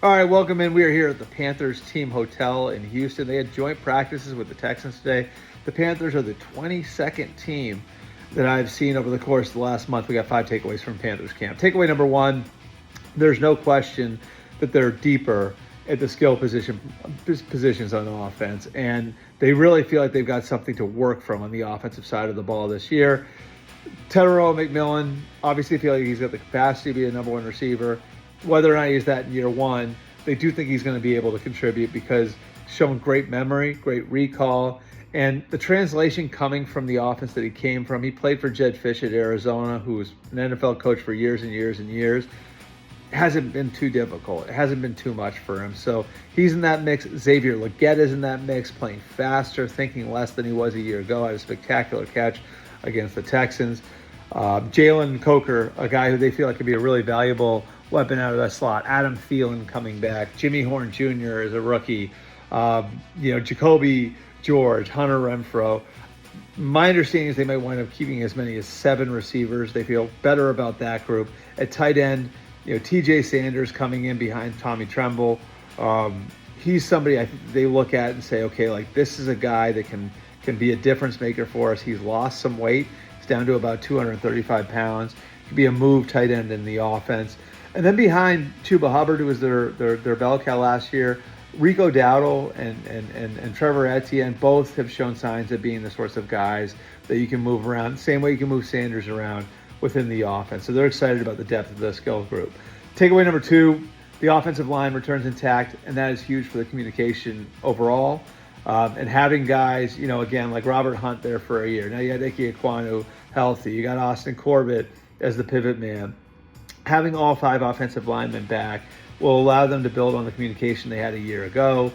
All right, welcome in. We are here at the Panthers team hotel in Houston. They had joint practices with the Texans today. The Panthers are the 22nd team that I've seen over the course of the last month. We got 5 takeaways from Panthers camp. Takeaway number one, there's no question that they're deeper at the positions on offense, and they really feel like they've got something to work from on the offensive side of the ball this year. Tedero McMillan obviously feel like he's got the capacity to be a number one receiver. Whether or not he's that in year one, they do think he's going to be able to contribute because he's shown great memory, great recall, and the translation coming from the offense that he came from. He played for Jed Fish at Arizona, who was an NFL coach for years and years and years. It hasn't been too difficult. It hasn't been too much for him. So he's in that mix. Xavier Legette is in that mix, playing faster, thinking less than he was a year ago. Had a spectacular catch against the Texans. Jalen Coker, a guy who they feel like could be a really valuable weapon out of that slot. Adam Thielen coming back. Jimmy Horn Jr. is a rookie. Jacoby George, Hunter Renfrow. My understanding is they might wind up keeping as many as 7 receivers. They feel better about that group. At tight end, TJ Sanders coming in behind Tommy Tremble. He's somebody they look at and say, okay, like this is a guy that can be a difference maker for us. He's lost some weight. He's down to about 235 pounds. Could be a move tight end in the offense. And then behind Chuba Hubbard, who was their bell cow last year, Rico Dowdle and Trevor Etienne both have shown signs of being the sorts of guys that you can move around, same way you can move Sanders around within the offense. So they're excited about the depth of the skill group. Takeaway number 2, the offensive line returns intact, and that is huge for the communication overall. And having guys, again, like Robert Hunt there for a year. Now you got Ike Ekwonu healthy. You got Austin Corbett as the pivot man. Having all 5 offensive linemen back will allow them to build on the communication they had a year ago,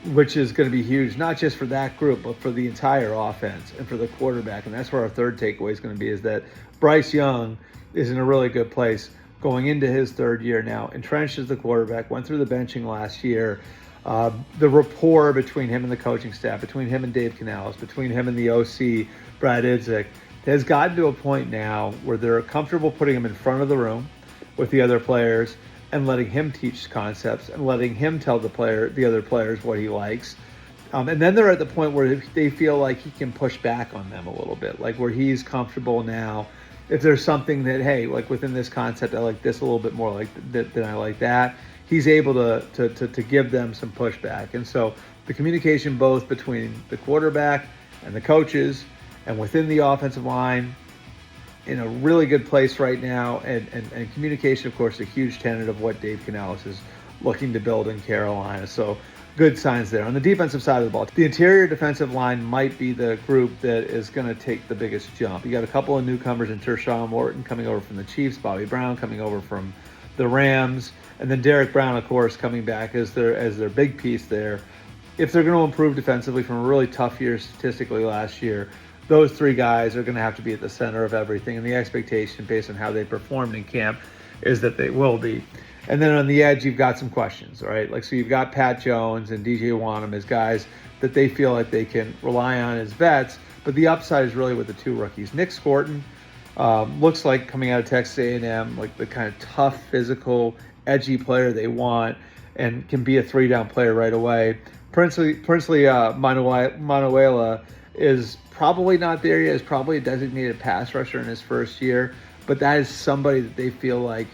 which is going to be huge, not just for that group, but for the entire offense and for the quarterback. And that's where our third takeaway is going to be, is that Bryce Young is in a really good place going into his third year now. Entrenched as the quarterback, went through the benching last year. The rapport between him and the coaching staff, between him and Dave Canales, between him and the OC, Brad Idzik, has gotten to a point now where they're comfortable putting him in front of the room with the other players and letting him teach concepts and letting him tell the other players what he likes. And then they're at the point where they feel like he can push back on them a little bit, like where he's comfortable now. If there's something that, hey, like within this concept, I like this a little bit more like than I like that, he's able to give them some pushback. And so the communication both between the quarterback and the coaches and within the offensive line in a really good place right now, and communication, of course, a huge tenet of what Dave Canales is looking to build in Carolina. So good signs there. On the defensive side of the ball, the interior defensive line might be the group that is going to take the biggest jump. You got a couple of newcomers in Tershawn Morton coming over from the Chiefs, Bobby Brown coming over from the Rams, and then Derek Brown, of course, coming back as their big piece there. If they're going to improve defensively from a really tough year statistically last year, those 3 guys are going to have to be at the center of everything, and the expectation based on how they performed in camp is that they will be. And then on the edge, you've got some questions, right? So you've got Pat Jones and DJ Wanham as guys that they feel like they can rely on as vets, but the upside is really with the 2 rookies. Nick Scorton looks like, coming out of Texas A&M, like the kind of tough, physical, edgy player they want, and can be a 3-down player right away. Princely Manuela is probably not there yet. Is probably a designated pass rusher in his first year, but that is somebody that they feel like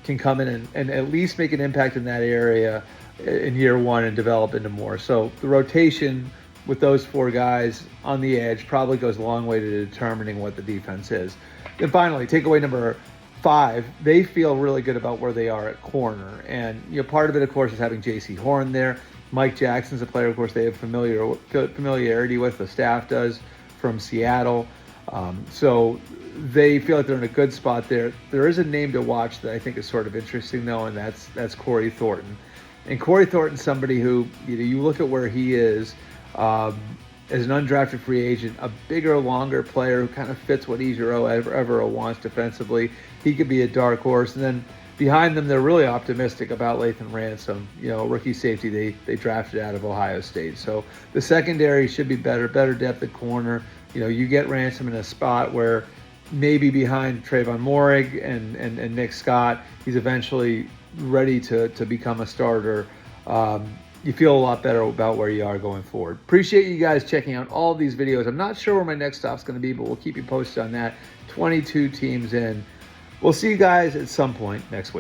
can come in and at least make an impact in that area in year one and develop into more. So the rotation with those 4 guys on the edge probably goes a long way to determining what the defense is. And finally, takeaway number 5, they feel really good about where they are at corner. And part of it, of course, is having J.C. Horn there. Mike Jackson's a player, of course, they have familiarity with, the staff does, from Seattle. So they feel like they're in a good spot there. There is a name to watch that I think is sort of interesting, though, and that's Corey Thornton. And Corey Thornton's somebody who, you look at where he is as an undrafted free agent, a bigger, longer player who kind of fits what Ejiro ever wants defensively. He could be a dark horse. And then behind them, they're really optimistic about Lathan Ransom, rookie safety they drafted out of Ohio State. So the secondary should be better depth at corner. You get Ransom in a spot where maybe behind Trayvon Moehrig and Nick Scott, he's eventually ready to become a starter, you feel a lot better about where you are going forward. Appreciate you guys checking out all these videos. I'm not sure where my next stop's going to be, but we'll keep you posted on that. 22 teams in. We'll see you guys at some point next week.